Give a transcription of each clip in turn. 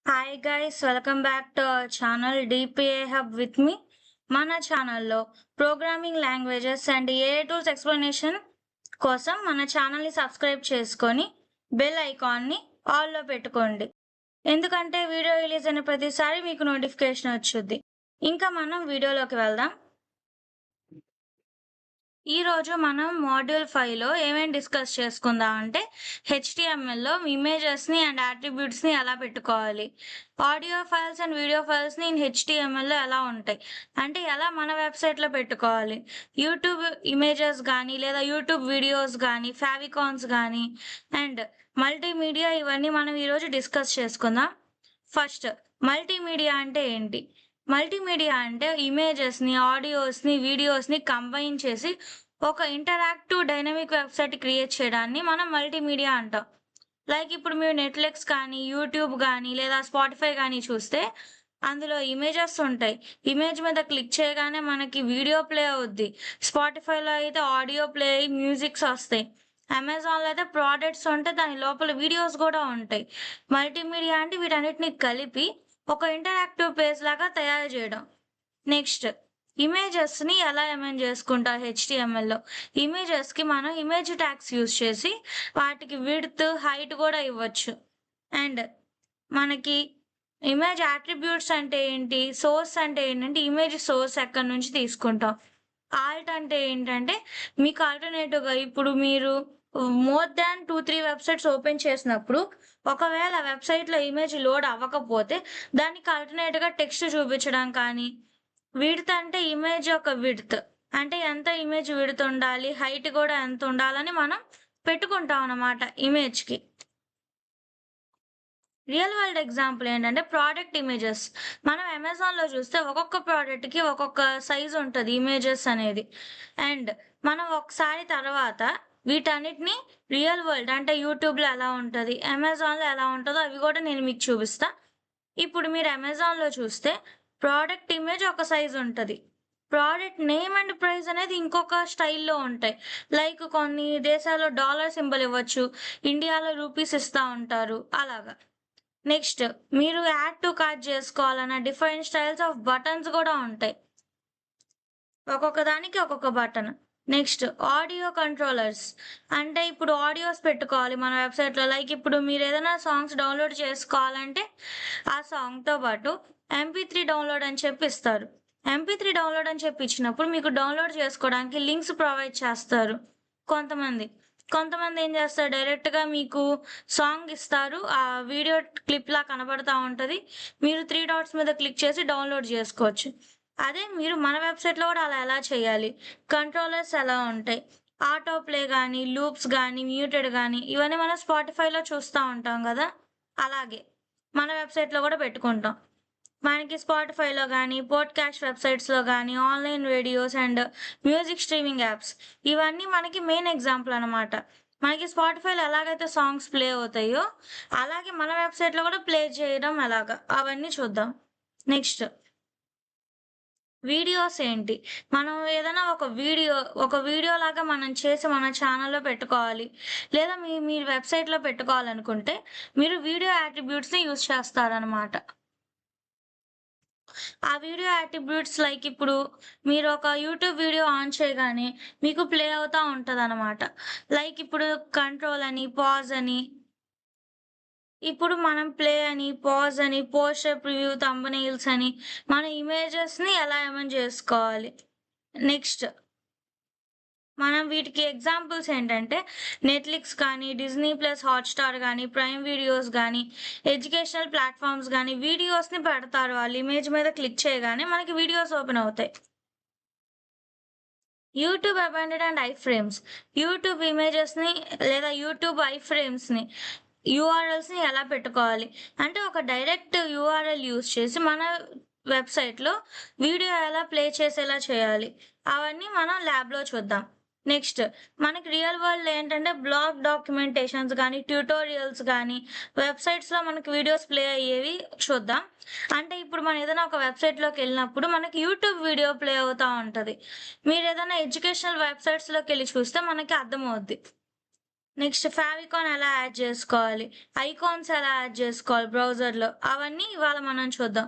Hi guys, welcome back to our channel DPA hub with me. మన ఛానల్లో programming languages and AI tools explanation కోసం మన ఛానల్ని subscribe చేసుకొని బెల్ ఐకాన్ని ఆల్లో పెట్టుకోండి. ఎందుకంటే వీడియో రిలీజ్ అయిన ప్రతిసారి మీకు నోటిఫికేషన్ వచ్చుద్ది. ఇంకా మనం వీడియోలోకి వెళ్దాం. ఈరోజు మనం మాడ్యూల్ 5లో ఏమేమి డిస్కస్ చేసుకుందాం అంటే హెచ్టిఎంఎల్లో ఇమేజెస్ని అండ్ యాట్రిబ్యూట్స్ని ఎలా పెట్టుకోవాలి, ఆడియో ఫైల్స్ అండ్ వీడియో ఫైల్స్ని ఇన్ హెచ్టిఎంఎల్లో ఎలా ఉంటాయి అంటే ఎలా మన వెబ్సైట్లో పెట్టుకోవాలి, యూట్యూబ్ ఇమేజెస్ కానీ లేదా యూట్యూబ్ వీడియోస్ కానీ ఫావికాన్స్ కానీ అండ్ మల్టీమీడియా, ఇవన్నీ మనం ఈరోజు డిస్కస్ చేసుకుందాం. ఫస్ట్, మల్టీమీడియా అంటే ఏంటి? మల్టీమీడియా అంటే ఇమేజెస్ని, ఆడియోస్ని, వీడియోస్ని కంబైన్ చేసి ఒక ఇంటరాక్టివ్ డైనమిక్ వెబ్సైట్ క్రియేట్ చేయడాన్ని మనం మల్టీమీడియా అంటాం. లైక్ ఇప్పుడు మీరు నెట్‌ఫ్లిక్స్ కానీ, యూట్యూబ్ కానీ లేదా స్పాటిఫై కానీ చూస్తే అందులో ఇమేజెస్ ఉంటాయి. ఇమేజ్ మీద క్లిక్ చేయగానే మనకి వీడియో ప్లే అవుద్ది. స్పాటిఫైలో అయితే ఆడియో ప్లే అయ్యి మ్యూజిక్స్ వస్తాయి. అమెజాన్‌లో అయితే ప్రోడక్ట్స్ ఉంటే దాని లోపల వీడియోస్ కూడా ఉంటాయి. మల్టీమీడియా అంటే వీటన్నిటిని కలిపి ఒక ఇంటరాక్టివ్ పేజ్ లాగా తయారు చేయడం. నెక్స్ట్, ఇమేజెస్ని ఎలా ఎమెండ్ చేసుకుంటారు హెచ్టిఎంఎల్లో? ఇమేజెస్కి మనం ఇమేజ్ ట్యాగ్స్ యూజ్ చేసి వాటికి విడ్త్, హైట్ కూడా ఇవ్వచ్చు. అండ్ మనకి ఇమేజ్ యాట్రిబ్యూట్స్ అంటే ఏంటి, సోర్స్ అంటే ఏంటంటే ఇమేజ్ సోర్స్ ఎక్కడి నుంచి తీసుకుంటాం. ఆల్ట్ అంటే ఏంటంటే మీకు ఆల్టర్నేటివ్గా ఇప్పుడు మీరు మోర్ దాన్ 2-3 వెబ్సైట్స్ ఓపెన్ చేసినప్పుడు ఒకవేళ వెబ్సైట్లో ఇమేజ్ లోడ్ అవ్వకపోతే దానికి ఆల్టర్నేట్‌గా టెక్స్ట్ చూపించడం కానీ, విడ్త్ అంటే ఇమేజ్ యొక్క విడ్త్ అంటే ఎంత ఇమేజ్ విడ్త్ ఉండాలి, హైట్ కూడా ఎంత ఉండాలని మనం పెట్టుకుంటాం అన్నమాట ఇమేజ్‌కి. రియల్ వరల్డ్ ఎగ్జాంపుల్ ఏంటంటే ప్రోడక్ట్ ఇమేజెస్. మనం అమెజాన్‌లో చూస్తే ఒక్కొక్క ప్రోడక్ట్‌కి ఒక్కొక్క సైజ్ ఉంటది ఇమేజెస్ అనేది. అండ్ మనం ఒకసారి తర్వాత వీటన్నిటిని రియల్ వరల్డ్ అంటే యూట్యూబ్‌లో ఎలా ఉంటది, అమెజాన్‌లో ఎలా ఉంటదో అవి కూడా నేను మీకు చూపిస్తా. ఇప్పుడు మీరు అమెజాన్‌లో చూస్తే ప్రోడక్ట్ ఇమేజ్ ఒక సైజ్ ఉంటది. ప్రోడక్ట్ నేమ్ అండ్ ప్రైస్ అనేది ఇంకొక స్టైల్‌లో ఉంటాయి. లైక్ కొన్ని దేశాల్లో డాలర్ సింబల్ ఇవ్వచ్చు. ఇండియాలో రూపీస్ ఇస్తా ఉంటారు. అలాగా. నెక్స్ట్, మీరు యాడ్ టు కార్ట్ చేసుకోవాలన్న డిఫరెంట్ స్టైల్స్ ఆఫ్ బటన్స్ కూడా ఉంటాయి. ఒక్కొక్క దానికి ఒక్కొక్క బటన్. నెక్స్ట్, ఆడియో కంట్రోలర్స్ అంటే ఇప్పుడు ఆడియోస్ పెట్టుకోవాలి మన వెబ్సైట్‌లో. లైక్ ఇప్పుడు మీరు ఏదైనా సాంగ్స్ డౌన్లోడ్ చేసుకోవాలంటే ఆ సాంగ్‌తో పాటు ఎంపీ3 డౌన్లోడ్ అని చెప్పి ఇస్తారు. ఎంపీ3 డౌన్లోడ్ అని చెప్పి ఇచ్చినప్పుడు మీకు డౌన్లోడ్ చేసుకోవడానికి లింక్స్ ప్రొవైడ్ చేస్తారు కొంతమంది. కొంతమంది ఏం చేస్తారు, డైరెక్ట్‌గా మీకు సాంగ్ ఇస్తారు. ఆ వీడియో క్లిప్‌లా కనబడతా ఉంటది. మీరు 3 డాట్స్ మీద క్లిక్ చేసి డౌన్లోడ్ చేసుకోవచ్చు. అదే మీరు మన వెబ్సైట్‌లో కూడా అలా ఎలా చేయాలి? కంట్రోలర్స్ ఎలా ఉంటాయి? ఆటో ప్లే గానీ, లూప్స్ గానీ, మ్యూటెడ్ గానీ ఇవన్నీ మనం స్పాటిఫైలో చూస్తా ఉంటాం గదా! అలాగే మన వెబ్సైట్‌లో కూడా పెట్టుకుంటాం. మనకి స్పాటిఫైలో గానీ, పోడ్‌కాస్ట్ వెబ్సైట్స్‌లో గానీ, online radios and music streaming apps ఇవన్నీ మనకి మెయిన్ ఎగ్జాంపుల్ అనమాట. మనకి స్పాటిఫైలో ఎలాగైతే సాంగ్స్ ప్లే అవుతాయో, అలాగే మన వెబ్సైట్‌లో కూడా ప్లే చేయడం ఎలాగా అవన్నీ చూద్దాం. నెక్స్ట్, వీడియోస్ ఏంటి? మనం ఏదైనా ఒక వీడియో లాగా మనం చేసి మన ఛానెల్‌లో పెట్టుకోవాలి. లేదా మీ వెబ్సైట్‌లో పెట్టుకోవాలనుకుంటే మీరు వీడియో యాట్రిబ్యూట్స్‌ని యూజ్ చేస్తారనమాట. ఆ వీడియో యాట్రిబ్యూట్స్ లైక్ ఇప్పుడు మీరు ఒక యూట్యూబ్ వీడియో ఆన్ చేయగానే మీకు ప్లే అవుతా ఉంటదనమాట. లైక్ ఇప్పుడు కంట్రోల్ అని, పాజ్ అని, ఇప్పుడు మనం ప్లే అని, పాజ్ అని, పోస్టర్ ప్రివ్యూ, థంబ్‌నెయిల్స్ అని మన ఇమేజెస్‌ని ఎలా ఎమెండ్ చేసుకోవాలి. నెక్స్ట్, మనం వీటికి ఎగ్జాంపుల్స్ ఏంటంటే నెట్‌ఫ్లిక్స్ కానీ, డిజ్నీ ప్లస్ హాట్‌స్టార్ గానీ, ప్రైమ్ వీడియోస్ గానీ, ఎడ్యుకేషనల్ ప్లాట్‌ఫార్మ్స్ గానీ వీడియోస్‌ని పెడతారు. వాళ్ళు ఇమేజ్ మీద క్లిక్ చేయగానే మనకి వీడియోస్ ఓపెన్ అవుతాయి. యూట్యూబ్ అబాండెడ్ అండ్ ఐ ఫ్రేమ్స్. యూట్యూబ్ ఇమేజెస్‌ని లేదా యూట్యూబ్ ఐ ఫ్రేమ్స్‌ని యూఆర్ఎల్స్‌ని ఎలా పెట్టుకోవాలి? అంటే ఒక డైరెక్ట్ యూఆర్ఎల్ యూజ్ చేసి మన వెబ్‌సైట్‌లో వీడియో ఎలా ప్లే చేసేలా చేయాలి? అవన్నీ మనం ల్యాబ్‌లో చూద్దాం. నెక్స్ట్, మనకి రియల్ వరల్డ్‌లో ఏంటంటే బ్లాగ్ డాక్యుమెంటేషన్స్ గానీ, ట్యుటోరియల్స్ గానీ, వెబ్‌సైట్స్‌లో మనకి వీడియోస్ ప్లే అయ్యేవి చూద్దాం. అంటే ఇప్పుడు మనం ఏదైనా ఒక వెబ్‌సైట్‌లోకెళ్ళినప్పుడు మనకి యూట్యూబ్ వీడియో ప్లే అవుతా ఉంటది. మీరేదైనా ఎడ్యుకేషనల్ వెబ్‌సైట్స్‌లోకెళ్ళి చూస్తే మనకి అర్థమవుద్ది. నెక్స్ట్ ఫేవికాన్ ఎలా యాడ్ చేసుకోవాలి, ఐకాన్స్ ఎలా యాడ్ చేసుకోవాలి బ్రౌజర్‌లో, అవన్నీ ఇవాళ మనం చూద్దాం.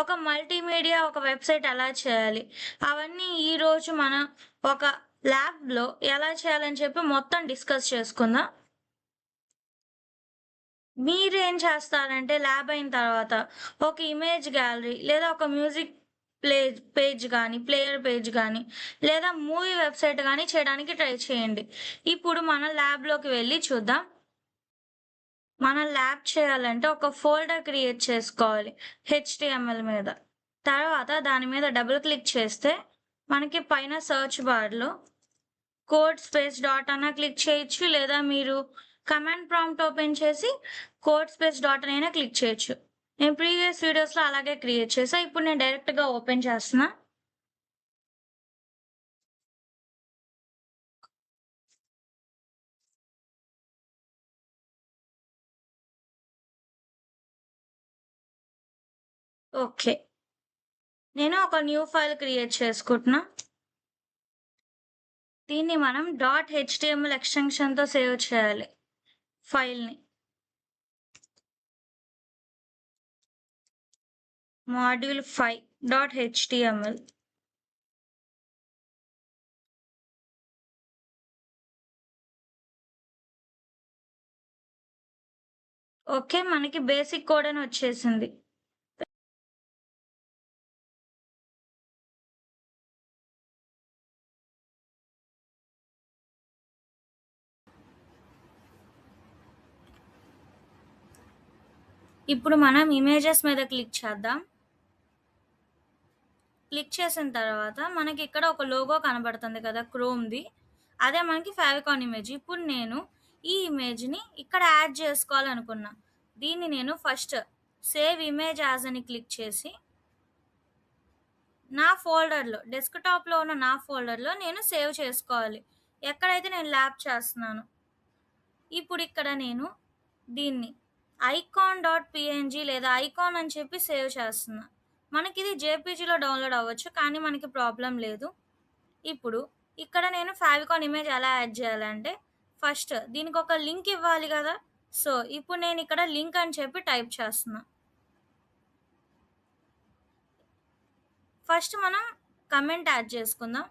ఒక మల్టీమీడియా ఒక వెబ్‌సైట్ ఎలా చేయాలి, అవన్నీ ఈరోజు మనం ఒక ల్యాబ్‌లో ఎలా చేయాలని చెప్పి మొత్తం డిస్కస్ చేసుకుందాం. మీరేం చేస్తారంటే ల్యాబ్ అయిన తర్వాత ఒక ఇమేజ్ గ్యాలరీ లేదా ఒక మ్యూజిక్ పేజ్ గానీ, ప్లేయర్ పేజ్ గానీ, లేదా మూవీ వెబ్‌సైట్ గానీ చేయడానికి ట్రై చేయండి. ఇప్పుడు మనం ల్యాబ్‌లోకి వెళ్లి చూద్దాం. మనం ల్యాబ్ చేయాలంటే ఒక ఫోల్డర్ క్రియేట్ చేసుకోవాలి హెచ్‌టీఎంఎల్ మీద. తర్వాత దాని మీద డబుల్ క్లిక్ చేస్తే మనకి పైన సెర్చ్ బార్‌లో కోడ్ స్పేస్ డాట్ అన్నా క్లిక్ చేయొచ్చు. లేదా మీరు కమాండ్ ప్రాంప్ట్ ఓపెన్ చేసి కోడ్ స్పేస్ డాట్ అనైనా క్లిక్ చేయొచ్చు. నేను ప్రీవియస్ వీడియోస్‌లో అలాగే క్రియేట్ చేశా. ఇప్పుడు నేను డైరెక్ట్‌గా ఓపెన్ చేస్తున్నా. ఓకే. నేను ఒక న్యూ ఫైల్ క్రియేట్ చేసుకుంటున్నా. దీన్ని మనం డాట్ హెచ్‌టీఎంఎల్ ఎక్స్‌టెన్షన్‌తో సేవ్ చేయాలి ఫైల్‌ని. మాడ్యూల్5 డాట్ హెచ్‌టీఎంఎల్. ఓకే. మనకి బేసిక్ కోడ్ అని వచ్చేసింది. ఇప్పుడు మనం ఇమేజెస్ మీద క్లిక్ చేద్దాం. క్లిక్ చేసిన తర్వాత మనకి ఇక్కడ ఒక లోగో కనబడుతుంది కదా క్రోమ్‌ది. అదే మనకి ఫేవికాన్ ఇమేజ్. ఇప్పుడు నేను ఈ ఇమేజ్‌ని ఇక్కడ యాడ్ చేసుకోవాలనుకున్నా. దీన్ని నేను ఫస్ట్ సేవ్ ఇమేజ్ యాజ్ అని క్లిక్ చేసి నా ఫోల్డర్‌లో డెస్క్‌టాప్‌లో ఉన్న నా ఫోల్డర్‌లో నేను సేవ్ చేసుకోవాలి. ఎక్కడైతే నేను ల్యాబ్ చేస్తున్నానో. ఇప్పుడు ఇక్కడ నేను దీన్ని ఐకాన్ డాట్ పీఎన్జీ లేదా ఐకాన్ అని చెప్పి సేవ్ చేస్తున్నా. మనకిది జేపీజీలో డౌన్లోడ్ అవ్వచ్చు, కానీ మనకి ప్రాబ్లం లేదు. ఇప్పుడు ఇక్కడ నేను ఫేవికాన్ ఇమేజ్ ఎలా యాడ్ చేయాలంటే ఫస్ట్ దీనికి ఒక లింక్ ఇవ్వాలి కదా. సో ఇప్పుడు నేను ఇక్కడ లింక్ అని చెప్పి టైప్ చేస్తున్నా. ఫస్ట్ మనం కమెంట్ యాడ్ చేసుకుందాం.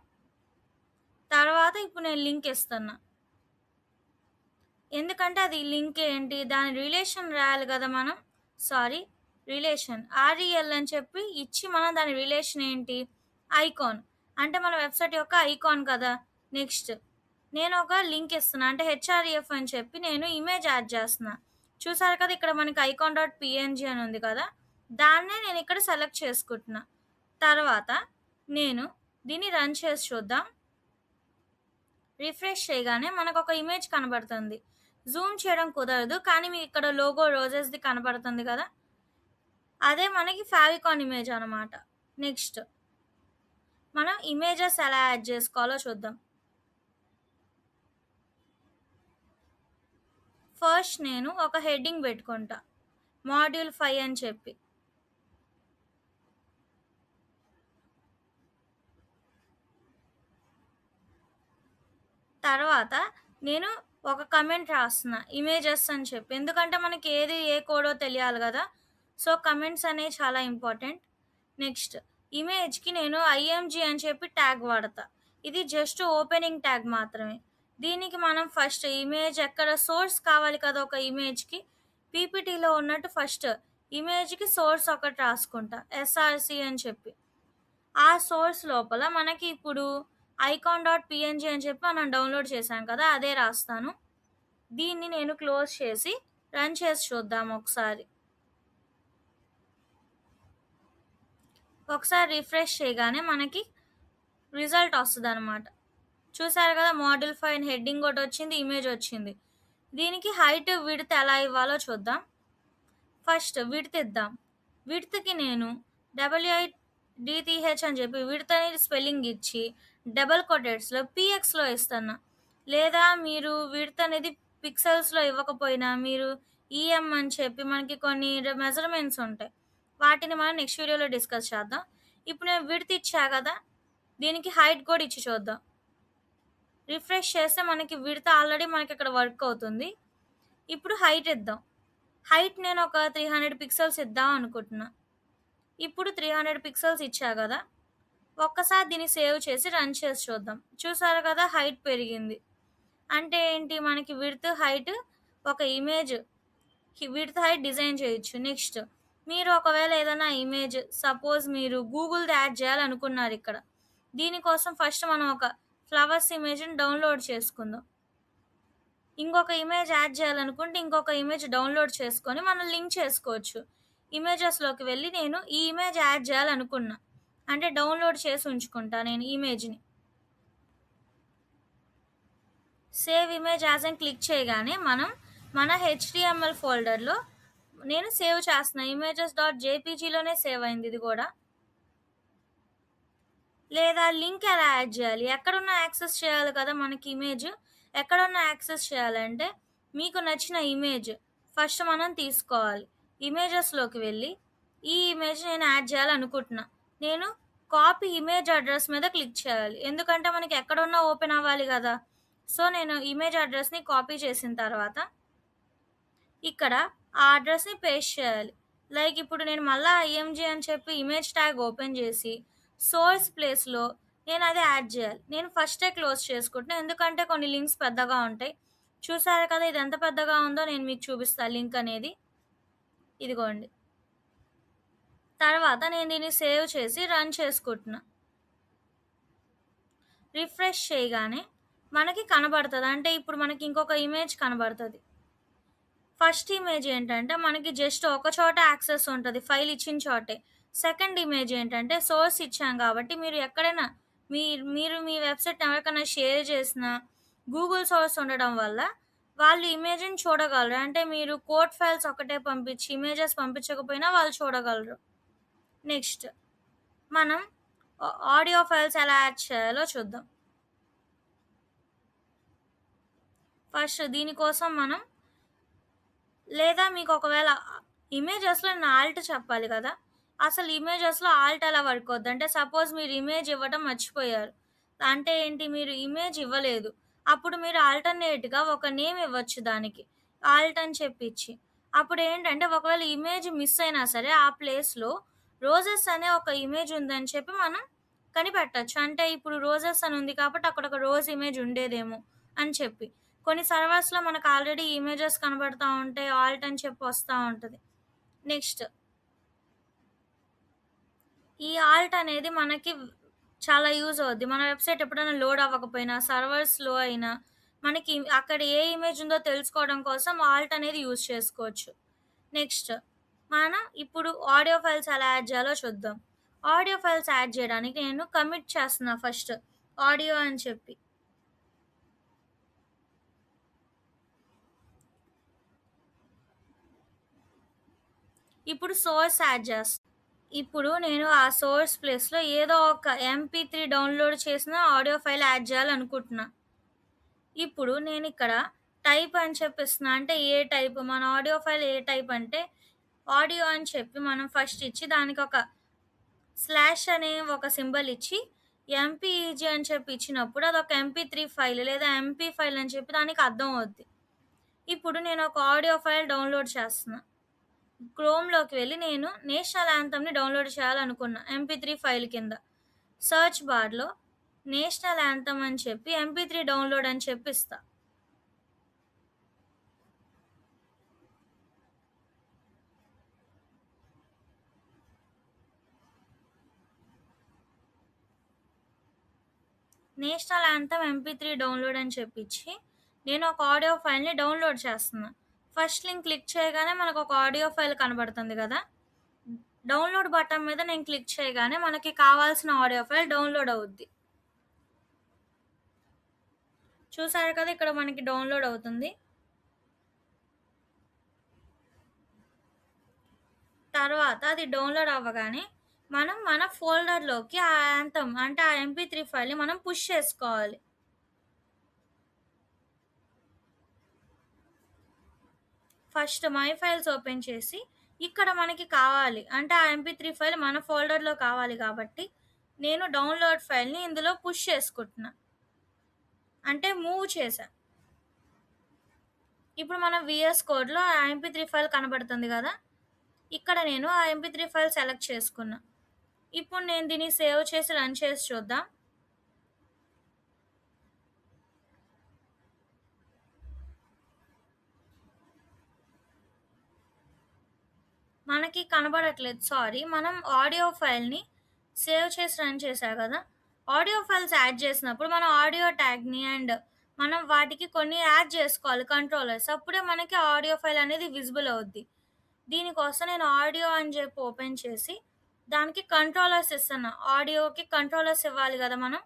తర్వాత ఇప్పుడు నేను లింక్ ఇస్తున్నా. ఎందుకంటే అది లింక్ ఏంటి, దాని రిలేషన్ రాయాలి కదా మనం. సారీ, రిలేషన్ ఆర్ఈఎల్ అని చెప్పి ఇచ్చి మనం దాని రిలేషన్ ఏంటి, ఐకాన్ అంటే మన వెబ్సైట్ యొక్క ఐకాన్ కదా. నెక్స్ట్ నేను ఒక లింక్ ఇస్తున్నా, అంటే హెచ్ఆర్ఈఎఫ్ అని చెప్పి నేను ఇమేజ్ యాడ్ చేస్తున్నా. చూసారు కదా, ఇక్కడ మనకి ఐకాన్ డాట్ పిఎన్జీ అని ఉంది కదా, దాన్నే నేను ఇక్కడ సెలెక్ట్ చేసుకుంటున్నా. తర్వాత నేను దీన్ని రన్ చేసి చూద్దాం. రిఫ్రెష్ చేయగానే మనకు ఒక ఇమేజ్ కనబడుతుంది. జూమ్ చేయడం కుదరదు, కానీ మీకు ఇక్కడ లోగో రోజెస్ది కనబడుతుంది కదా, అదే మనకి ఫేవికాన్ ఇమేజ్ అనమాట. నెక్స్ట్ మనం ఇమేజెస్ ఎలా యాడ్ చేసుకోవాలో చూద్దాం. ఫస్ట్ నేను ఒక హెడ్డింగ్ పెట్టుకుంటా, మాడ్యూల్5 అని చెప్పి. తర్వాత నేను ఒక కమెంట్ రాస్తున్నా ఇమేజెస్ అని చెప్పి, ఎందుకంటే మనకి ఏది ఏ కోడో తెలియాలి కదా. సో కమెంట్స్ అనేవి చాలా ఇంపార్టెంట్. నెక్స్ట్ ఇమేజ్కి నేను ఐఎంజీ అని చెప్పి ట్యాగ్ వాడతా. ఇది జస్ట్ ఓపెనింగ్ ట్యాగ్ మాత్రమే. దీనికి మనం ఫస్ట్ ఇమేజ్ ఎక్కడ సోర్స్ కావాలి కదా ఒక ఇమేజ్కి, పీపీటీలో ఉన్నట్టు ఫస్ట్ ఇమేజ్కి సోర్స్ ఒకటి రాసుకుంటా, ఎస్ఆర్సి అని చెప్పి. ఆ సోర్స్ లోపల మనకి ఇప్పుడు ఐకాన్ డాట్ పిఎన్జీ అని చెప్పి మనం డౌన్లోడ్ చేశాం కదా, అదే రాస్తాను. దీన్ని నేను క్లోజ్ చేసి రన్ చేసి చూద్దాం ఒకసారి. ఒకసారి రిఫ్రెష్ చేయగానే మనకి రిజల్ట్ వస్తుంది అనమాట. చూసారు కదా, మాడ్యూల్5 హెడ్డింగ్ ఒకటి వచ్చింది, ఇమేజ్ వచ్చింది. దీనికి హైట్ విడ్త్ ఎలా ఇవ్వాలో చూద్దాం. ఫస్ట్ విడ్త్ ఇద్దాం. విడ్త్కి నేను WIDTH అని చెప్పి విడ్త్ అనేది స్పెల్లింగ్ ఇచ్చి డబల్ కొటేట్స్లో పిఎక్స్లో ఇస్తున్నా. లేదా మీరు విడ్త్ అనేది పిక్సెల్స్లో ఇవ్వకపోయినా మీరు ఈఎం అని చెప్పి మనకి కొన్ని మెజర్మెంట్స్ ఉంటాయి, వాటిని మనం నెక్స్ట్ వీడియోలో డిస్కస్ చేద్దాం. ఇప్పుడు నేను విడ్త్ ఇచ్చా కదా, దీనికి హైట్ కూడా ఇచ్చి చూద్దాం. రిఫ్రెష్ చేస్తే మనకి విడ్త్ ఆల్రెడీ మనకిక్కడ వర్క్ అవుతుంది. ఇప్పుడు హైట్ ఇద్దాం. హైట్ నేను ఒక 300 పిక్సెల్స్ ఇద్దాం అనుకుంటున్నా. ఇప్పుడు 300 పిక్సెల్స్ ఇచ్చా గదా! ఒక్కసారి దీన్ని సేవ్ చేసి రన్ చేసి చూద్దాం. చూసారు కదా! హైట్ పెరిగింది. అంటే ఏంటి మనకి హైట్ ఒక ఇమేజ్ విడ్త్, హైట్ డిజైన్ చేయొచ్చు. నెక్స్ట్ మీరు ఒకవేళ ఏదైనా ఇమేజ్ సపోజ్ మీరు గూగుల్‌ది యాడ్ చేయాలనుకున్నారిక్కడ. దీనికోసం ఫస్ట్ మనం ఒక ఫ్లవర్స్ ఇమేజ్‌ని డౌన్‌లోడ్ చేసుకుందాం. ఇంకొక ఇమేజ్ యాడ్ చేయాలనుకుంటే ఇంకొక ఇమేజ్ డౌన్‌లోడ్ చేసుకొని మనం లింక్ చేసుకోవచ్చు. ఇమేజెస్‌లోకి వెళ్ళి నేను ఈ ఇమేజ్ యాడ్ చేయాలనుకున్నా. అంటే డౌన్‌లోడ్ చేసి ఉంచుకుంటా నేను ఇమేజ్‌ని. సేవ్ ఇమేజ్ యాస్ అని క్లిక్ చేయగానే మనం మన హెచ్‌టీఎంఎల్ ఫోల్డర్‌లో నేను సేవ్ చేస్తున్నా. ఇమేజెస్.జేపీజీలోనే సేవ్ అయింది ఇది గూడా. లేదా లింక్ ఎలా యాడ్ చేయాలి? ఎక్కడున్నా యాక్సెస్ చేయాలి కదా మనకి ఇమేజ్. ఎక్కడున్నా యాక్సెస్ చేయాలంటే మీకు నచ్చిన ఇమేజ్ ఫస్ట్ మనం తీసుకోవాలి. ఇమేజెస్‌లోకి వెళ్ళి ఈ ఇమేజ్ నేను యాడ్ చేయాలనుకుంటున్నా. నేను కాపీ ఇమేజ్ అడ్రెస్ మీద క్లిక్ చేయాలి. ఎందుకంటే మనకి ఎక్కడున్నా ఓపెన్ అవ్వాలి గదా! సో, నేను ఇమేజ్ అడ్రెస్‌ని కాపీ చేసిన తర్వాత ఇక్కడ ఆ అడ్రెస్‌ని పేస్ట్ చేయాలి. లైక్ ఇప్పుడు నేను మళ్ళా ఐఎంజీ అని చెప్పి ఇమేజ్ ట్యాగ్ ఓపెన్ చేసి, సోర్స్ ప్లేస్‌లో నేనది యాడ్ జేయాలి. నేను ఫస్టే క్లోజ్ చేసుకుంటున్నా. ఎందుకంటే కొన్ని లింక్స్ పెద్దగా ఉంటాయి. చూసారు కదా! ఇది ఎంత పెద్దగా ఉందో నేను మీకు చూపిస్తా లింక్ అనేది. ఇదిగోండి. తర్వాత నేను దీన్ని సేవ్ చేసి రన్ చేసుకుంటున్నా. రిఫ్రెష్ చేయగానే మనకి కనబడతది. అంటే ఇప్పుడు మనకి ఇంకొక ఇమేజ్ కనబడతది. ఫస్ట్ ఇమేజ్ ఏంటంటే మనకి జస్ట్ ఒక చోట యాక్సెస్ ఉంటది. ఫైల్ ఇచ్చిన చోటే. సెకండ్ ఇమేజ్ ఏంటంటే సోర్స్ ఇచ్చాం కాబట్టి మీరు ఎక్కడైనా మీరు మీ వెబ్‌సైట్‌ని ఎవరికైనా షేర్ చేసినా గూగుల్ సోర్స్ ఉండడం వల్ల వాళ్ళు ఇమేజ్‌ని చూడగలరు. అంటే మీరు కోడ్ ఫైల్స్ ఒక్కటే పంపించి ఇమేజెస్ పంపించకపోయినా వాళ్ళు చూడగలరు. నెక్స్ట్ మనం ఆడియో ఫైల్స్ ఎలా యాడ్ చేయాలో చూద్దాం. ఫస్ట్ దీనికోసం మనం లేదా మీకు ఒకవేళ ఇమేజెస్‌లో నేను ఆల్ట్ చెప్పాలి కదా! అసలు ఇమేజెస్‌లో ఆల్ట్ ఎలా వర్క్ అవుద్ది అంటే సపోజ్ మీరు ఇమేజ్ ఇవ్వటం మర్చిపోయారు. అంటే ఏంటి మీరు ఇమేజ్ ఇవ్వలేదు. అప్పుడు మీరు ఆల్టర్‌నేట్‌గా ఒక నేమ్ ఇవ్వచ్చు దానికి. ఆల్ట్ అని చెప్పిచ్చి. అప్పుడేంటంటే ఒకవేళ ఇమేజ్ మిస్ అయినా సరే ఆ ప్లేస్‌లో రోజెస్ అనే ఒక ఇమేజ్ ఉందని చెప్పి మనం కనిపెట్టొచ్చు. అంటే ఇప్పుడు రోజెస్ అని ఉంది కాబట్టి అక్కడ ఒక రోజ్ ఇమేజ్ ఉండేదేమో అని చెప్పి. కొన్ని సర్వర్స్‌లో మనకు ఆల్రెడీ ఇమేజెస్ కనబడతా ఉంటాయి. ఆల్ట్ అని చెప్పి వస్తా ఉంటది. నెక్స్ట్ ఈ ఆల్ట్ అనేది మనకి చాలా యూజ్ అవుద్ది. మన వెబ్‌సైట్ ఎప్పుడైనా లోడ్ అవ్వకపోయినా, సర్వర్ స్లో అయినా, మనకి అక్కడ ఏ ఇమేజ్ ఉందో తెలుసుకోవడం కోసం ఆల్ట్ అనేది యూజ్ చేసుకోవచ్చు. నెక్స్ట్ మనం ఇప్పుడు ఆడియో ఫైల్స్ ఎలా యాడ్ చేయాలో చూద్దాం. ఆడియో ఫైల్స్ యాడ్ చేయడానికి నేను కమిట్ చేస్తున్నా ఫస్ట్ ఆడియో అని చెప్పి. ఇప్పుడు సోర్స్ యాడ్ చేస్తా. ఇప్పుడు నేను ఆ సోర్స్ ప్లేస్‌లో ఏదో ఒక ఎంపీ3 డౌన్‌లోడ్ చేసిన ఆడియో ఫైల్ యాడ్ చేయాలనుకుంటున్నా. ఇప్పుడు నేనిక్కడ టైప్ అని చెప్పిస్తున్నా. అంటే ఏ టైప్ మన ఆడియో ఫైల్ ఏ టైప్ అంటే ఆడియో అని చెప్పి మనం ఫస్ట్ ఇచ్చి దానికొక స్లాష్ అనే ఒక సింబల్ ఇచ్చి ఎంపీఈజీ అని చెప్పి ఇచ్చినప్పుడు అదొక ఎంపీ3 ఫైల్ లేదా ఎంపీ ఫైల్ అని చెప్పి దానికి అర్థం అవుద్ది. ఇప్పుడు నేను ఒక ఆడియో ఫైల్ డౌన్‌లోడ్ చేస్తున్నా. క్రోమ్‌లోకి వెళ్ళి నేను నేషనల్ యాంథమ్‌ని డౌన్‌లోడ్ చేయాలనుకున్నా ఎంపీ3 ఫైల్ కింద. సెర్చ్ బార్‌లో నేషనల్ యాంథమ్ అని చెప్పి ఎంపీ3 డౌన్‌లోడ్ అని చెప్పి ఇస్తా. నేషనల్ యాంథమ్ ఎంపీ3 డౌన్‌లోడ్ అని చెప్పిచ్చి నేను ఒక ఆడియో ఫైల్‌ని డౌన్‌లోడ్ చేస్తున్నా. ఫస్ట్ లింక్ క్లిక్ చేయగానే మనకు ఒక ఆడియో ఫైల్ కనబడుతుంది కదా! డౌన్‌లోడ్ బటన్ మీద నేను క్లిక్ చేయగానే మనకి కావాల్సిన ఆడియో ఫైల్ డౌన్‌లోడ్ అవుద్ది. చూసారు కదా! ఇక్కడ మనకి డౌన్‌లోడ్ అవుతుంది. తర్వాత అది డౌన్‌లోడ్ అవ్వగానే మనం మన ఫోల్డర్‌లోకి ఆ యాంథమ్ అంటే ఆ ఎంపీ3 ఫైల్‌ని మనం పుష్ చేసుకోవాలి. ఫస్ట్ మై ఫైల్స్ ఓపెన్ చేసి ఇక్కడ మనకి కావాలి. అంటే ఆ ఎంపీ3 ఫైల్ మన ఫోల్డర్‌లో కావాలి కాబట్టి నేను డౌన్‌లోడ్ ఫైల్‌ని ఇందులో పుష్ చేసుకుంటున్నా. అంటే మూవ్ చేశా. ఇప్పుడు మన వీఎస్ కోడ్‌లో ఆ ఎంపీ3 ఫైల్ కనబడుతుంది గదా! ఇక్కడ నేను ఆ ఎంపీ3 ఫైల్ సెలెక్ట్ చేసుకున్నా. ఇప్పుడు నేను దీన్ని సేవ్ చేసి రన్ చేసి చూద్దాం. మనకి కనబడట్లేదు సారీ. మనం ఆడియో ఫైల్‌ని సేవ్ చేసి రన్ చేశా గదా! ఆడియో ఫైల్స్ యాడ్ చేసినప్పుడు మనం ఆడియో ట్యాగ్‌ని అండ్ మనం వాటికి కొన్ని యాడ్ చేసుకోవాలి కంట్రోలర్స్. అప్పుడే మనకి ఆడియో ఫైల్ అనేది విజిబుల్ అవుద్ది. దీనికోసం నేను ఆడియో అని చెప్పి ఓపెన్ చేసి దానికి కంట్రోలర్స్ ఇస్తున్నా. ఆడియోకి కంట్రోలర్స్ ఇవ్వాలి గదా మనం.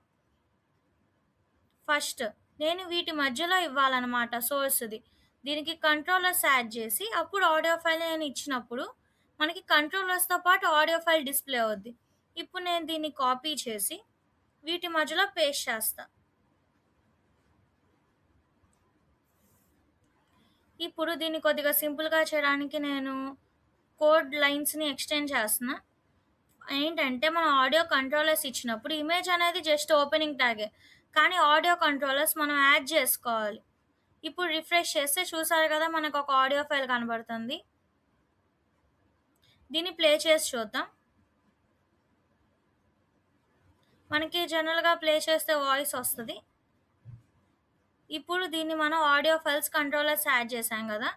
ఫస్ట్ నేను వీటి మధ్యలో ఇవ్వాలనమాట సోర్స్‌ది. దీనికి కంట్రోలర్స్ యాడ్ చేసి అప్పుడు ఆడియో ఫైల్ నేను ఇచ్చినప్పుడు మనకి కంట్రోలర్స్‌తో పాటు ఆడియో ఫైల్ డిస్‌ప్లే అవుద్ది. ఇప్పుడు నేను దీన్ని కాపీ చేసి వీటి మధ్యలో పేస్ట్ చేస్తా. ఇప్పుడు దీన్ని కొద్దిగా సింపుల్‌గా చేయడానికి నేను కోడ్ లైన్స్‌ని ఎక్స్‌టెండ్ చేస్తున్నా. ఏంటంటే మనం ఆడియో కంట్రోలర్స్ ఇచ్చినప్పుడు ఇమేజ్ అనేది జస్ట్ ఓపెనింగ్ ట్యాగే. కానీ ఆడియో కంట్రోలర్స్ మనం యాడ్ చేసుకోవాలి. ఇప్పుడు రిఫ్రెష్ చేస్తే చూసారు కదా మనకు ఒక ఆడియో ఫైల్ కనబడుతుంది. దీన్ని ప్లే చేసి చూద్దాం. మనకి జనరల్‌గా ప్లే చేస్తే వాయిస్ వస్తది. ఇప్పుడు దీన్ని మనం ఆడియో ఫైల్స్ కంట్రోలర్స్ యాడ్ చేశాం కదా!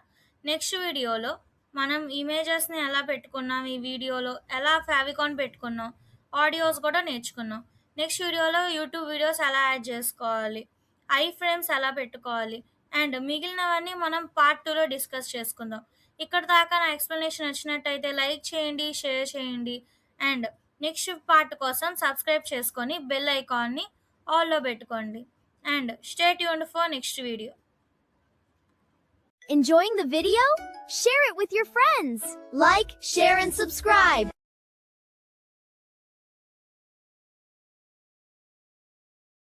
నెక్స్ట్ వీడియోలో మనం ఇమేజెస్‌ని ఎలా పెట్టుకున్నాం, ఈ వీడియోలో ఎలా ఫేవికాన్ పెట్టుకున్నాం, ఆడియోస్ కూడా నేర్చుకున్నాం. నెక్స్ట్ వీడియోలో యూట్యూబ్ వీడియోస్ ఎలా యాడ్ చేసుకోవాలి, ఐ ఫ్రేమ్స్ ఎలా పెట్టుకోవాలి అండ్ మిగిలినవన్నీ మనం పార్ట్ 2లో డిస్కస్ చేసుకుందాం. ఇక్కడి దాకా నా ఎక్స్‌ప్లనేషన్ నచ్చినట్టయితే లైక్ చేయండి, షేర్ చేయండి అండ్ నెక్స్ట్ పార్ట్ కోసం సబ్స్క్రైబ్ చేసుకొని బెల్ ఐకాన్‌ని ఆల్‌లో పెట్టుకోండి. And stay tuned for next video. Enjoying the video? Share it with your friends. Like, share, and subscribe.